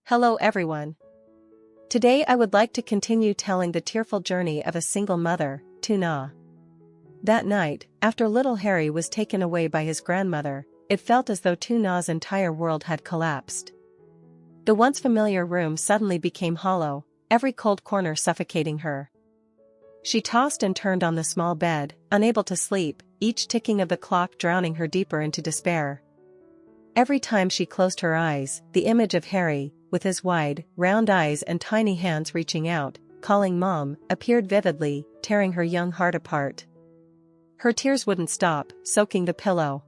Hello everyone. Today I would like to continue telling the tearful journey of a single mother, tieu. That night, after little Harry was taken away by his grandmother, it felt as though tieu's entire world had collapsed. The once familiar room suddenly became hollow, every cold corner suffocating her. She tossed and turned on the small bed, unable to sleep, each ticking of the clock drowning her deeper into despair. Every time she closed her eyes, the image of Harry, with his wide, round eyes and tiny hands reaching out, calling Mom, appeared vividly, tearing her young heart apart. Her tears wouldn't stop, soaking the pillow.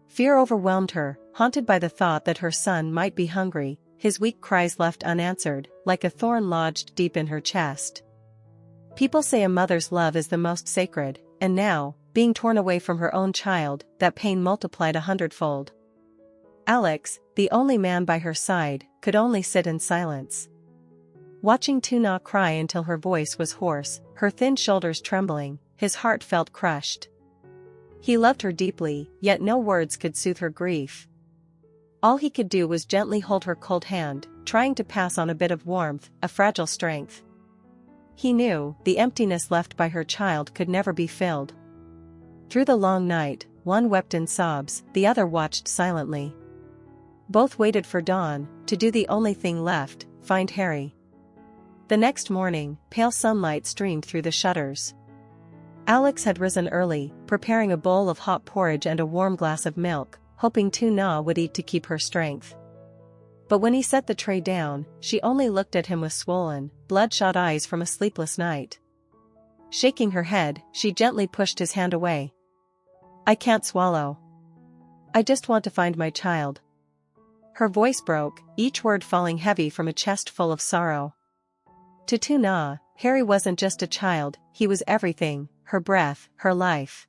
Fear overwhelmed her, haunted by the thought that her son might be hungry, his weak cries left unanswered, like a thorn lodged deep in her chest. People say a mother's love is the most sacred, and now, being torn away from her own child, that pain multiplied 100-fold. Alex, the only man by her side, could only sit in silence. Watching tieu cry until her voice was hoarse, her thin shoulders trembling, his heart felt crushed. He loved her deeply, yet no words could soothe her grief. All he could do was gently hold her cold hand, trying to pass on a bit of warmth, a fragile strength. He knew, the emptiness left by her child could never be filled. Through the long night, one wept in sobs, the other watched silently. Both waited for dawn, to do the only thing left, find Harry. The next morning, pale sunlight streamed through the shutters. Alex had risen early, preparing a bowl of hot porridge and a warm glass of milk, hoping tieu would eat to keep her strength. But when he set the tray down, she only looked at him with swollen, bloodshot eyes from a sleepless night. Shaking her head, she gently pushed his hand away. "I can't swallow. I just want to find my child." Her voice broke, each word falling heavy from a chest full of sorrow. To tieu, Harry wasn't just a child, he was everything, her breath, her life.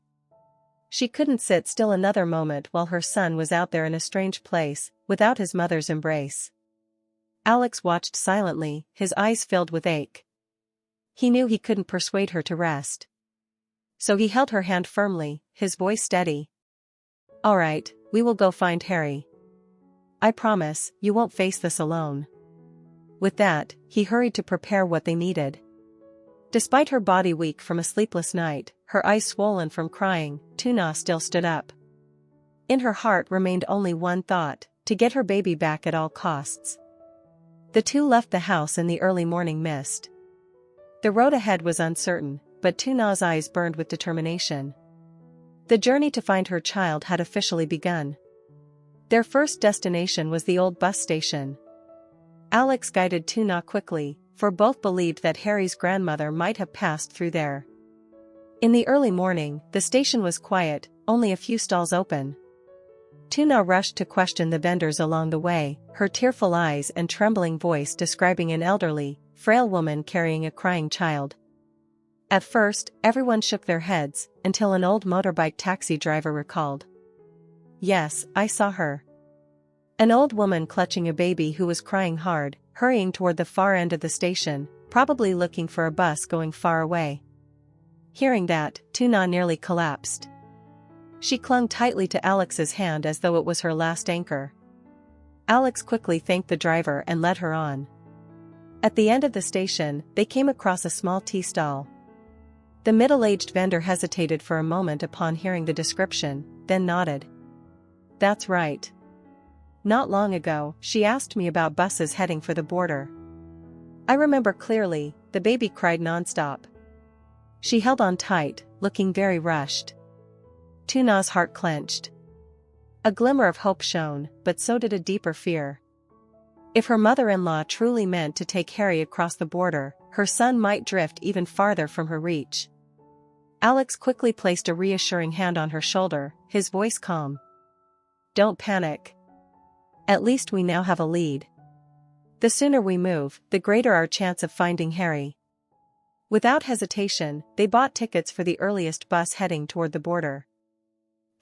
She couldn't sit still another moment while her son was out there in a strange place, without his mother's embrace. Alex watched silently, his eyes filled with ache. He knew he couldn't persuade her to rest. So he held her hand firmly, his voice steady. "All right, we will go find Harry. I promise, you won't face this alone." With that, he hurried to prepare what they needed. Despite her body weak from a sleepless night, her eyes swollen from crying, tieu still stood up. In her heart remained only one thought, to get her baby back at all costs. The two left the house in the early morning mist. The road ahead was uncertain, but tieu's eyes burned with determination. The journey to find her child had officially begun. Their first destination was the old bus station. Alex guided tieu quickly, for both believed that Harry's grandmother might have passed through there. In the early morning, the station was quiet, only a few stalls open. Tieu rushed to question the vendors along the way, her tearful eyes and trembling voice describing an elderly, frail woman carrying a crying child. At first, everyone shook their heads, until an old motorbike taxi driver recalled. "Yes, I saw her. An old woman clutching a baby who was crying hard, hurrying toward the far end of the station, probably looking for a bus going far away." Hearing that, tieu nearly collapsed. She clung tightly to Alex's hand as though it was her last anchor. Alex quickly thanked the driver and led her on. At the end of the station, they came across a small tea stall. The middle-aged vendor hesitated for a moment upon hearing the description, then nodded. "That's right. Not long ago, she asked me about buses heading for the border. I remember clearly, the baby cried nonstop. She held on tight, looking very rushed." Tieu's heart clenched. A glimmer of hope shone, but so did a deeper fear. If her mother-in-law truly meant to take Harry across the border, her son might drift even farther from her reach. Alex quickly placed a reassuring hand on her shoulder, his voice calm. "Don't panic. At least we now have a lead. The sooner we move, the greater our chance of finding Harry." Without hesitation, they bought tickets for the earliest bus heading toward the border.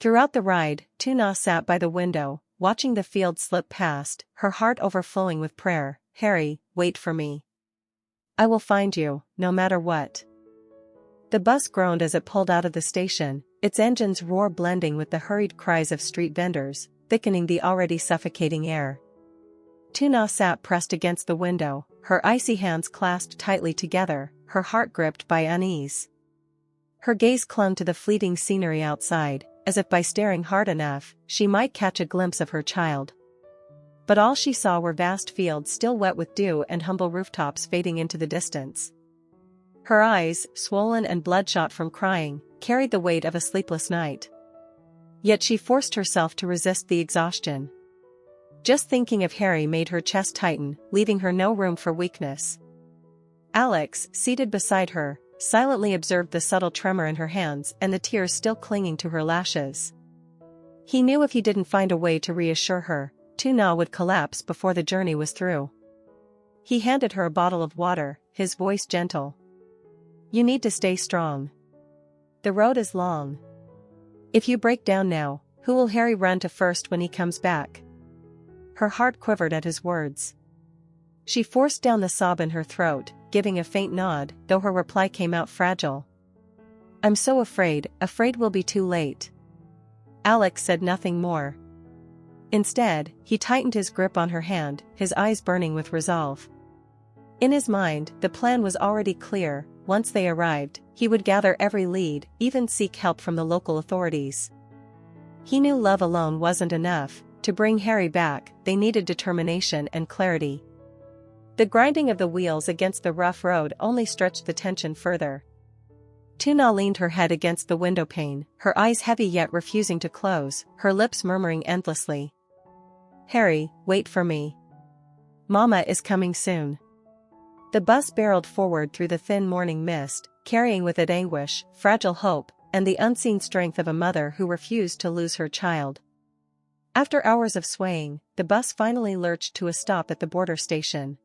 Throughout the ride, tieu sat by the window, watching the field slip past, her heart overflowing with prayer. "Harry, wait for me. I will find you, no matter what." The bus groaned as it pulled out of the station, its engine's roar blending with the hurried cries of street vendors, thickening the already suffocating air. Tuna sat pressed against the window, her icy hands clasped tightly together, her heart gripped by unease. Her gaze clung to the fleeting scenery outside, as if by staring hard enough, she might catch a glimpse of her child. But all she saw were vast fields still wet with dew and humble rooftops fading into the distance. Her eyes, swollen and bloodshot from crying, carried the weight of a sleepless night. Yet she forced herself to resist the exhaustion. Just thinking of Harry made her chest tighten, leaving her no room for weakness. Alex, seated beside her, silently observed the subtle tremor in her hands and the tears still clinging to her lashes. He knew if he didn't find a way to reassure her, Tuna would collapse before the journey was through. He handed her a bottle of water, his voice gentle. "You need to stay strong. The road is long. If you break down now, who will Harry run to first when he comes back?" Her heart quivered at his words. She forced down the sob in her throat, giving a faint nod, though her reply came out fragile. "I'm so afraid we'll be too late." Alex said nothing more. Instead, he tightened his grip on her hand, his eyes burning with resolve. In his mind, the plan was already clear. Once they arrived, he would gather every lead, even seek help from the local authorities. He knew love alone wasn't enough. To bring Harry back, they needed determination and clarity. The grinding of the wheels against the rough road only stretched the tension further. Tuna leaned her head against the windowpane, her eyes heavy yet refusing to close, her lips murmuring endlessly. "Harry, wait for me. Mama is coming soon." The bus barreled forward through the thin morning mist, carrying with it anguish, fragile hope, and the unseen strength of a mother who refused to lose her child. After hours of swaying, the bus finally lurched to a stop at the border station.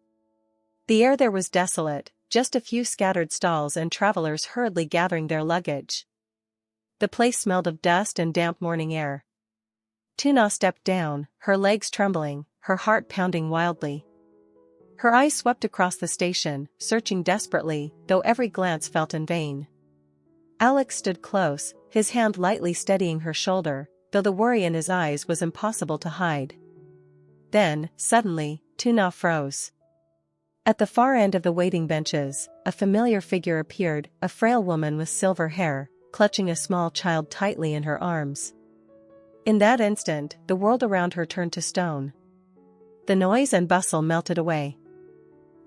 The air there was desolate, just a few scattered stalls and travelers hurriedly gathering their luggage. The place smelled of dust and damp morning air. Tuna stepped down, her legs trembling, her heart pounding wildly. Her eyes swept across the station, searching desperately, though every glance felt in vain. Alex stood close, his hand lightly steadying her shoulder, though the worry in his eyes was impossible to hide. Then, suddenly, Tuna froze. At the far end of the waiting benches, a familiar figure appeared, a frail woman with silver hair, clutching a small child tightly in her arms. In that instant, the world around her turned to stone. The noise and bustle melted away.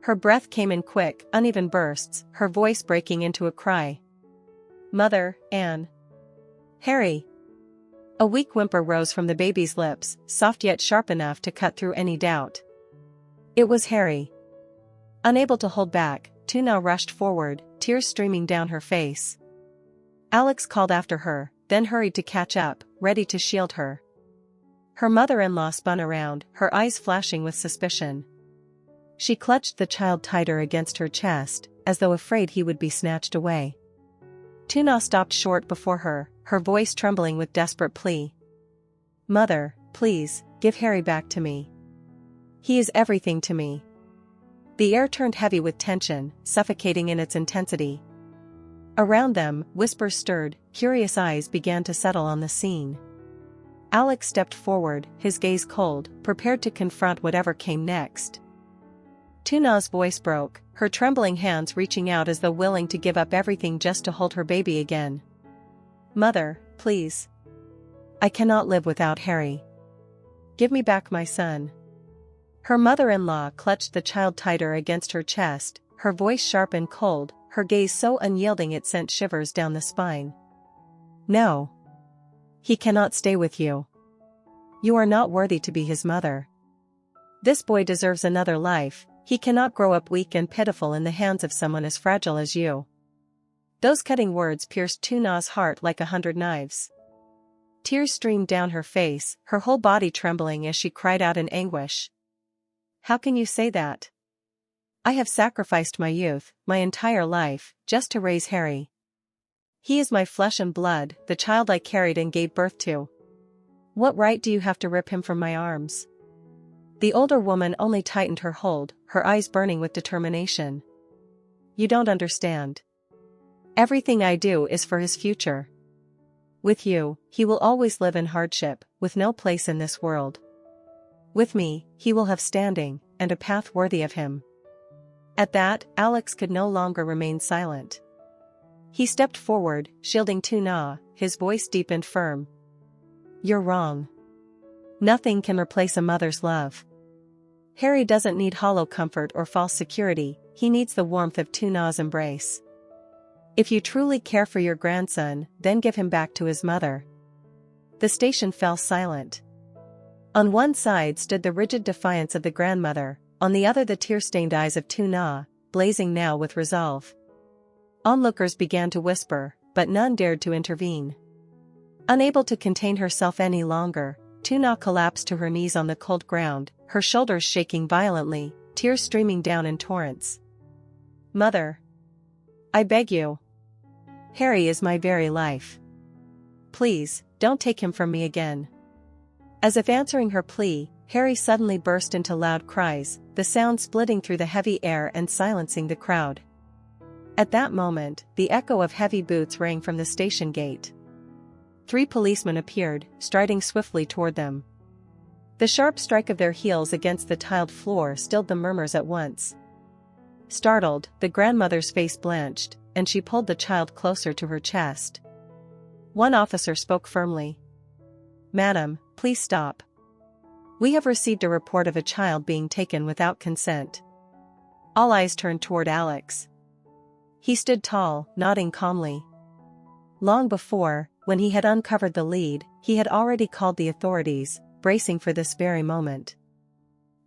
Her breath came in quick, uneven bursts, her voice breaking into a cry. "Mother, Anne! Harry!" A weak whimper rose from the baby's lips, soft yet sharp enough to cut through any doubt. It was Harry. Unable to hold back, Tuna rushed forward, tears streaming down her face. Alex called after her, then hurried to catch up, ready to shield her. Her mother-in-law spun around, her eyes flashing with suspicion. She clutched the child tighter against her chest, as though afraid he would be snatched away. Tuna stopped short before her, her voice trembling with desperate plea. "Mother, please, give Harry back to me. He is everything to me." The air turned heavy with tension, suffocating in its intensity. Around them, whispers stirred, curious eyes began to settle on the scene. Alex stepped forward, his gaze cold, prepared to confront whatever came next. Tuna's voice broke, her trembling hands reaching out as though willing to give up everything just to hold her baby again. "Mother, please. I cannot live without Harry. Give me back my son." Her mother-in-law clutched the child tighter against her chest, her voice sharp and cold, her gaze so unyielding it sent shivers down the spine. "No. He cannot stay with you. You are not worthy to be his mother. This boy deserves another life. He cannot grow up weak and pitiful in the hands of someone as fragile as you." Those cutting words pierced Tuna's heart like 100 knives. Tears streamed down her face, her whole body trembling as she cried out in anguish. "How can you say that? I have sacrificed my youth, my entire life, just to raise Harry. He is my flesh and blood, the child I carried and gave birth to. What right do you have to rip him from my arms?" The older woman only tightened her hold, her eyes burning with determination. "You don't understand. Everything I do is for his future. With you, he will always live in hardship, with no place in this world. With me, he will have standing, and a path worthy of him. At that, Alex could no longer remain silent. He stepped forward, shielding tieu, his voice deep and firm. You're wrong. Nothing can replace a mother's love. Harry doesn't need hollow comfort or false security, he needs the warmth of tieu's embrace. If you truly care for your grandson, then give him back to his mother. The station fell silent. On one side stood the rigid defiance of the grandmother, on the other the tear-stained eyes of tieu, blazing now with resolve. Onlookers began to whisper, but none dared to intervene. Unable to contain herself any longer, tieu collapsed to her knees on the cold ground, her shoulders shaking violently, tears streaming down in torrents. Mother! I beg you. Harry is my very life. Please, don't take him from me again. As if answering her plea, Harry suddenly burst into loud cries, the sound splitting through the heavy air and silencing the crowd. At that moment, the echo of heavy boots rang from the station gate. 3 policemen appeared, striding swiftly toward them. The sharp strike of their heels against the tiled floor stilled the murmurs at once. Startled, the grandmother's face blanched, and she pulled the child closer to her chest. One officer spoke firmly. Madam, please stop. We have received a report of a child being taken without consent. All eyes turned toward Alex. He stood tall, nodding calmly. Long before, when he had uncovered the lead, he had already called the authorities, bracing for this very moment.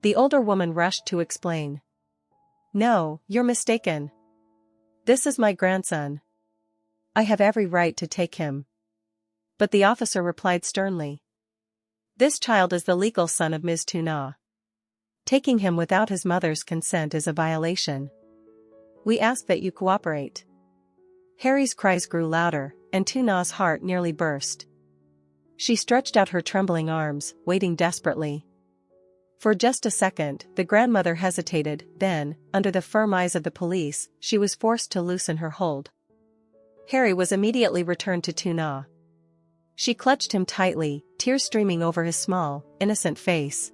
The older woman rushed to explain. No, you're mistaken. This is my grandson. I have every right to take him. But the officer replied sternly. This child is the legal son of Ms. tieu. Taking him without his mother's consent is a violation. We ask that you cooperate. Harry's cries grew louder, and tieu's heart nearly burst. She stretched out her trembling arms, waiting desperately. For just a second, the grandmother hesitated, then, under the firm eyes of the police, she was forced to loosen her hold. Harry was immediately returned to tieu. She clutched him tightly, tears streaming over his small, innocent face.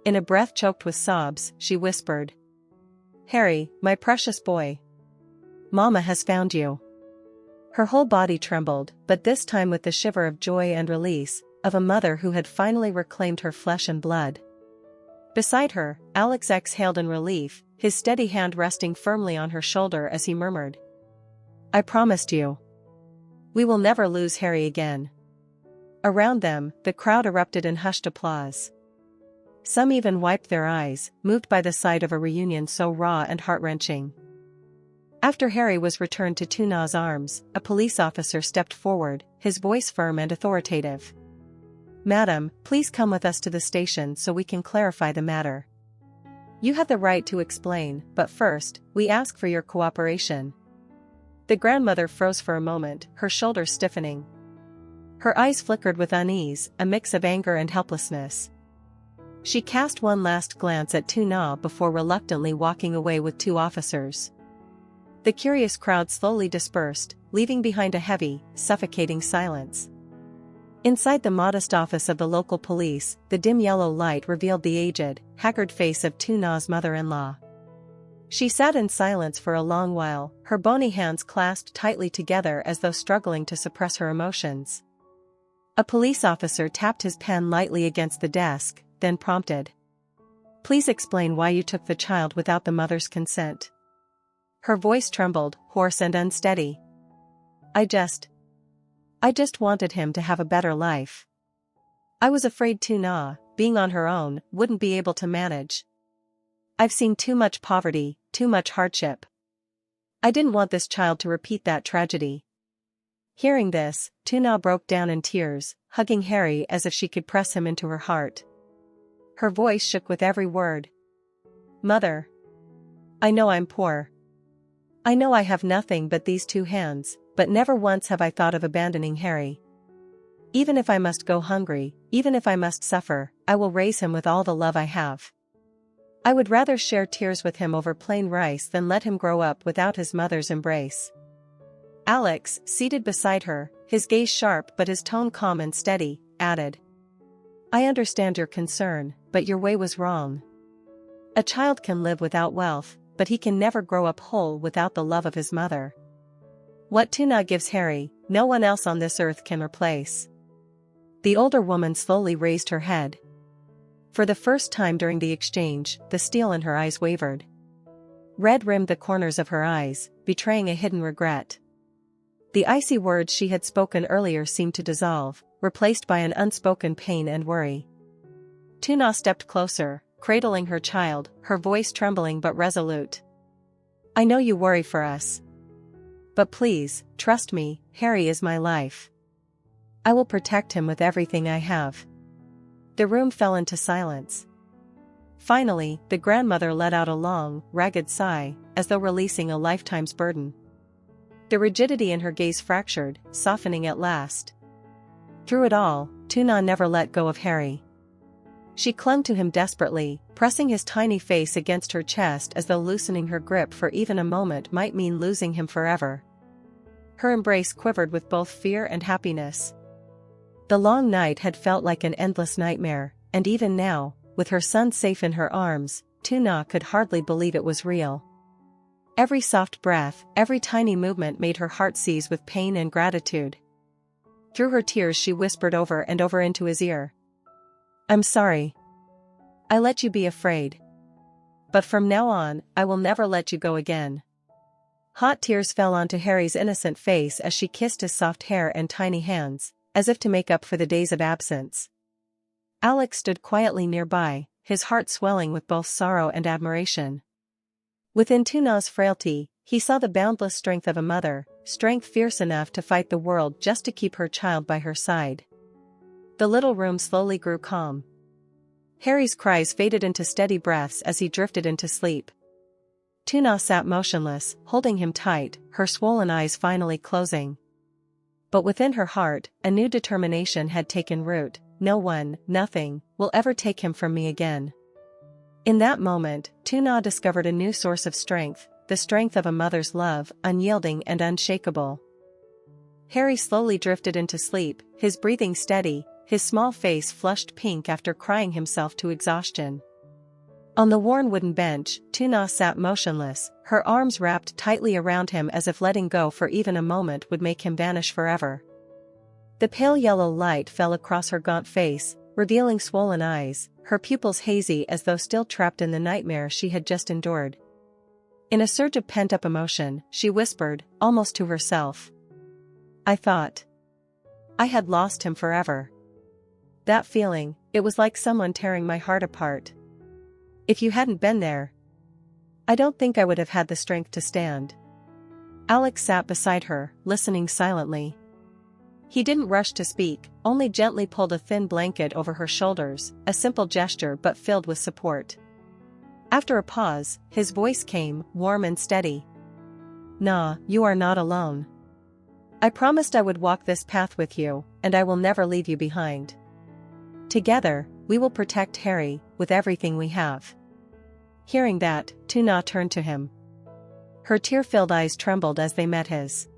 In a breath choked with sobs, she whispered. Harry, my precious boy. Mama has found you. Her whole body trembled, but this time with the shiver of joy and release, of a mother who had finally reclaimed her flesh and blood. Beside her, Alex exhaled in relief, his steady hand resting firmly on her shoulder as he murmured. I promised you. We will never lose Harry again. Around them, the crowd erupted in hushed applause. Some even wiped their eyes, moved by the sight of a reunion so raw and heart-wrenching. After Harry was returned to tieu's arms, a police officer stepped forward, his voice firm and authoritative. Madam, please come with us to the station so we can clarify the matter. You have the right to explain, but first, we ask for your cooperation. The grandmother froze for a moment, her shoulders stiffening. Her eyes flickered with unease, a mix of anger and helplessness. She cast one last glance at tieu before reluctantly walking away with 2 officers. The curious crowd slowly dispersed, leaving behind a heavy, suffocating silence. Inside the modest office of the local police, the dim yellow light revealed the aged, haggard face of tieu's mother-in-law. She sat in silence for a long while, her bony hands clasped tightly together as though struggling to suppress her emotions. A police officer tapped his pen lightly against the desk, then prompted. Please explain why you took the child without the mother's consent. Her voice trembled, hoarse and unsteady. I just wanted him to have a better life. I was afraid tieu, being on her own, wouldn't be able to manage. I've seen too much poverty, too much hardship. I didn't want this child to repeat that tragedy. Hearing this, tieu broke down in tears, hugging Harry as if she could press him into her heart. Her voice shook with every word. Mother. I know I'm poor. I know I have nothing but these 2 hands, but never once have I thought of abandoning Harry. Even if I must go hungry, even if I must suffer, I will raise him with all the love I have. I would rather share tears with him over plain rice than let him grow up without his mother's embrace. Alex, seated beside her, his gaze sharp but his tone calm and steady, added. I understand your concern, but your way was wrong. A child can live without wealth, but he can never grow up whole without the love of his mother. What Tuna gives Harry, no one else on this earth can replace. The older woman slowly raised her head. For the first time during the exchange, the steel in her eyes wavered. Red rimmed the corners of her eyes, betraying a hidden regret. The icy words she had spoken earlier seemed to dissolve, replaced by an unspoken pain and worry. Tuna stepped closer, cradling her child, her voice trembling but resolute. I know you worry for us. But please, trust me, Harry is my life. I will protect him with everything I have. The room fell into silence. Finally, the grandmother let out a long, ragged sigh, as though releasing a lifetime's burden. The rigidity in her gaze fractured, softening at last. Through it all, Tuna never let go of Harry. She clung to him desperately, pressing his tiny face against her chest as though loosening her grip for even a moment might mean losing him forever. Her embrace quivered with both fear and happiness. The long night had felt like an endless nightmare, and even now, with her son safe in her arms, Tuna could hardly believe it was real. Every soft breath, every tiny movement made her heart seize with pain and gratitude. Through her tears she whispered over and over into his ear. I'm sorry. I let you be afraid. But from now on, I will never let you go again. Hot tears fell onto Harry's innocent face as she kissed his soft hair and tiny hands, as if to make up for the days of absence. Alex stood quietly nearby, his heart swelling with both sorrow and admiration. Within Tuna's frailty, he saw the boundless strength of a mother, strength fierce enough to fight the world just to keep her child by her side. The little room slowly grew calm. Harry's cries faded into steady breaths as he drifted into sleep. Tuna sat motionless, holding him tight, her swollen eyes finally closing. But within her heart, a new determination had taken root. No one, nothing, will ever take him from me again. In that moment, Tuna discovered a new source of strength, the strength of a mother's love, unyielding and unshakable. Harry slowly drifted into sleep, his breathing steady, his small face flushed pink after crying himself to exhaustion. On the worn wooden bench, Tuna sat motionless, her arms wrapped tightly around him as if letting go for even a moment would make him vanish forever. The pale yellow light fell across her gaunt face, revealing swollen eyes, her pupils hazy as though still trapped in the nightmare she had just endured. In a surge of pent-up emotion, she whispered, almost to herself. I thought I had lost him forever. That feeling, it was like someone tearing my heart apart. If you hadn't been there, I don't think I would have had the strength to stand. Alex sat beside her, listening silently. He didn't rush to speak, only gently pulled a thin blanket over her shoulders, a simple gesture but filled with support. After a pause, his voice came, warm and steady. Nah, you are not alone. I promised I would walk this path with you, and I will never leave you behind. Together, we will protect Harry, with everything we have. Hearing that, Tuna turned to him. Her tear-filled eyes trembled as they met his.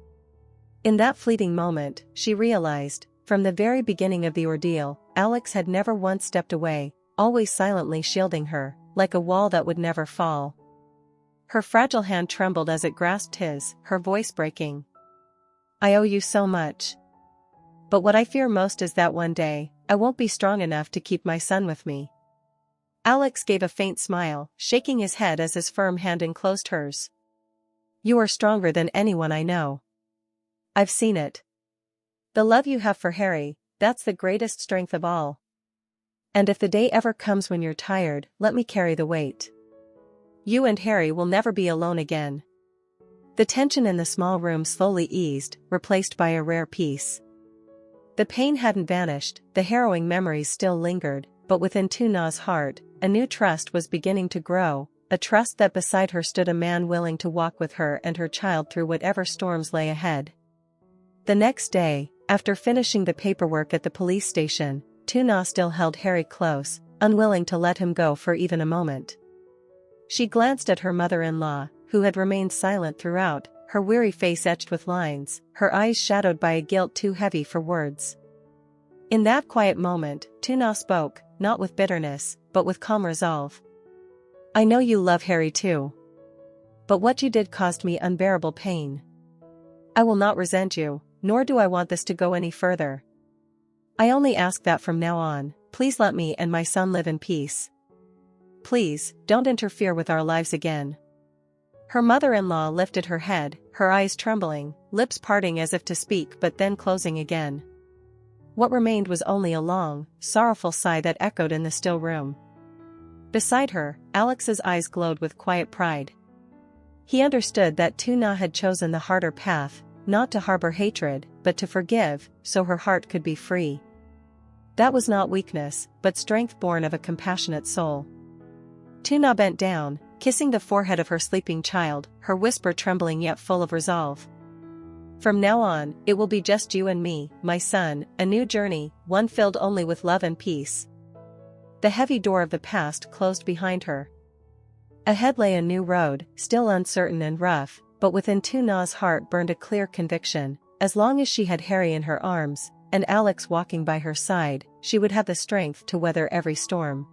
In that fleeting moment, she realized, from the very beginning of the ordeal, Alex had never once stepped away, always silently shielding her, like a wall that would never fall. Her fragile hand trembled as it grasped his, her voice breaking. I owe you so much. But what I fear most is that one day, I won't be strong enough to keep my son with me. Alex gave a faint smile, shaking his head as his firm hand enclosed hers. You are stronger than anyone I know. I've seen it. The love you have for Harry, that's the greatest strength of all. And if the day ever comes when you're tired, let me carry the weight. You and Harry will never be alone again. The tension in the small room slowly eased, replaced by a rare peace. The pain hadn't vanished, the harrowing memories still lingered, but within Tuna's heart, a new trust was beginning to grow, a trust that beside her stood a man willing to walk with her and her child through whatever storms lay ahead. The next day, after finishing the paperwork at the police station, Tuna still held Harry close, unwilling to let him go for even a moment. She glanced at her mother-in-law, who had remained silent throughout, her weary face etched with lines, her eyes shadowed by a guilt too heavy for words. In that quiet moment, Tuna spoke, not with bitterness, but with calm resolve. I know you love Harry too. But what you did caused me unbearable pain. I will not resent you, nor do I want this to go any further. I only ask that from now on, please let me and my son live in peace. Please, don't interfere with our lives again. Her mother-in-law lifted her head, her eyes trembling, lips parting as if to speak but then closing again. What remained was only a long, sorrowful sigh that echoed in the still room. Beside her, Alex's eyes glowed with quiet pride. He understood that Tuna had chosen the harder path, not to harbor hatred, but to forgive, so her heart could be free. That was not weakness, but strength born of a compassionate soul. Tuna bent down, kissing the forehead of her sleeping child, her whisper trembling yet full of resolve. From now on, it will be just you and me, my son, a new journey, one filled only with love and peace. The heavy door of the past closed behind her. Ahead lay a new road, still uncertain and rough, but within Tuna's heart burned a clear conviction. As long as she had Harry in her arms, and Alex walking by her side, she would have the strength to weather every storm.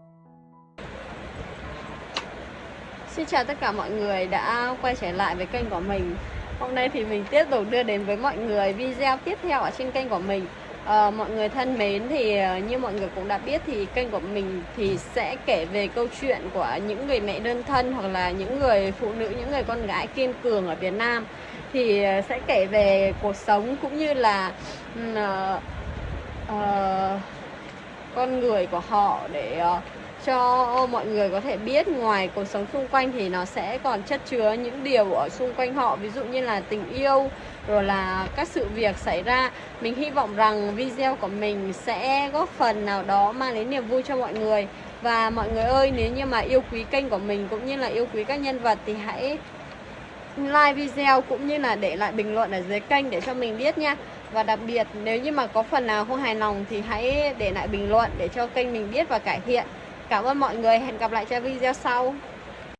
Xin chào tất cả mọi người đã quay trở lại với kênh của mình. Hôm nay thì mình tiếp tục đưa đến với mọi người video tiếp theo ở trên kênh của mình. Mọi người thân mến, thì như mọi người cũng đã biết thì kênh của mình thì sẽ kể về câu chuyện của những người mẹ đơn thân hoặc là những người phụ nữ, những người con gái kiên cường ở Việt Nam. Thì sẽ kể về cuộc sống cũng như là con người của họ để cho mọi người có thể biết ngoài cuộc sống xung quanh thì nó sẽ còn chất chứa những điều ở xung quanh họ, ví dụ như là tình yêu, rồi là các sự việc xảy ra. Mình hy vọng rằng video của mình sẽ góp phần nào đó mang đến niềm vui cho mọi người. Và mọi người ơi, nếu như mà yêu quý kênh của mình cũng như là yêu quý các nhân vật thì hãy like video cũng như là để lại bình luận ở dưới kênh để cho mình biết nha. Và đặc biệt nếu như mà có phần nào không hài lòng thì hãy để lại bình luận để cho kênh mình biết và cải thiện. Cảm ơn mọi người, hẹn gặp lại cho video sau.